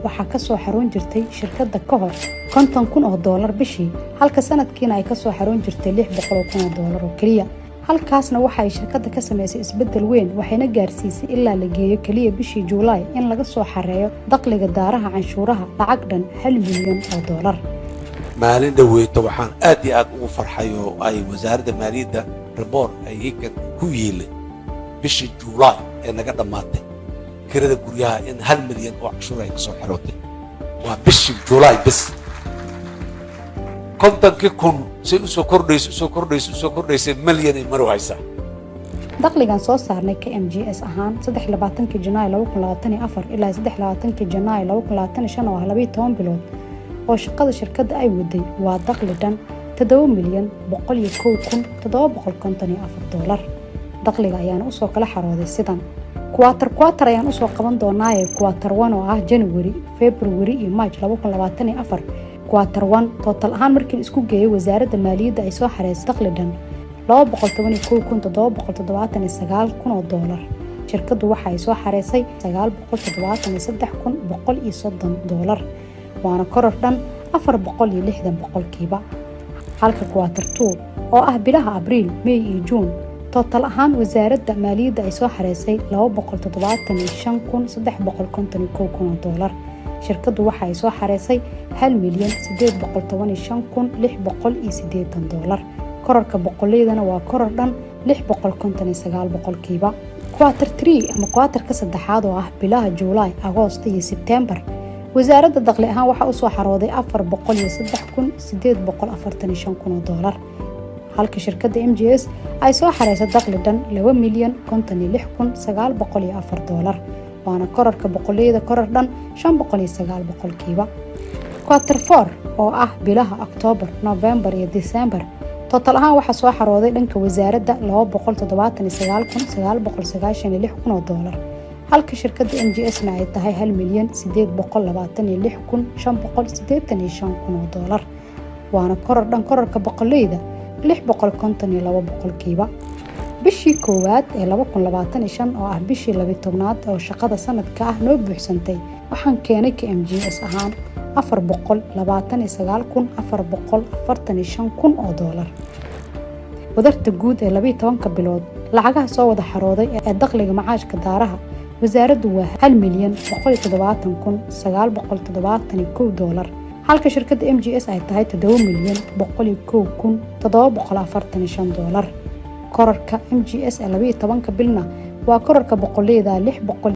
waxaa ka soo xaroon jirtay shirkadda ka hor $50,000 bishii, halka sanadkiina ay ka soo xaroon jirtay $600,000 oo kaliya. halkaasna waxa ay shirkadda ka samaysay isbeddel weyn, waxayna gaarsiisay ilaa la geeyo kaliya bishii Juulaay in laga soo xareeyo dakhliga daaraha canshuuraha lacag dhan $1 milyan. maalin dhaweeyto waxaan aad iyo aad ugu farxay oo ay wasaaradda maaliyadda report ay ku yeelay bishii Juulaay ee naga dhamaatay kirada guryaha in $1 milyan oo canshuur ay ka soo xarootay. waa bishii Juulaay bis kontankii kun si usoo kordhaysay milyan ay marwaysa. dakhligan soo saarnay KMGS ahaan 23 Janaayo 2024 ilaa 23 Janaayo 2025 oo 12 bilood oo shaqada shirkadda ay waday waa dakhli dhan $7,102,754. dakhliga ayaan u soo kala xarooday sidan: kwaatar ayaan u soo qaban doonaa kwaatar 1 oo ah January, February iyo March 2024. kwaatar 1 total ahaan markii isku geeyay wasaaradda maaliyadda ay soo xareysay dakhli dhan $211,779,000. shirkaddu waxa ay soo xareysay $973,130, waana koror dhan 460%. halka kwaatar 2 oo ah bilaha Abriil, May iyo June total ahaan wasaaradda maaliyadda ay soo xareysay $275,351. shirkaddu waxa ay soo xareysay $1,815,680. kororka boqoleydana waa koror dhan 659%. kwaatar 3 ama kwaatarka saddexaad oo ah bilaha Juulaay, Agoosto iyo Sebtembar wasaaradda dakhli ahaan waxa u soo xarooday $403,845, halka shirkadda MGS ay soo xareysay dakhli dhan $2,056,904, waana kororka boqoleyda koror dhan 509%. kwaatar 4 oo ah bilaha Oktoobar, November iyo December total ahaan waxa soo xarooday dhanka wasaaradda $279,996,000, halka shirkadda MGS-na ay tahay $1,826,585,000, waana koror dhan kororka boqoleyda 652%. bishii koowaad ee 2025 oo ah bishii 12aad oo shaqada sanadka ah noo buuxsantay, waxaan keenay KMGS ahaan $429,445,000. wadarta guud ee 12 bilood lacagaha soo wada xarooday ee dakhliga macaashka daaraha wasaaraddu waa $1,117,971, halka shirkadda MGS ay tahay $7,101,745. kororka MGS ee 12 bilna waa kororka boqoleyda 600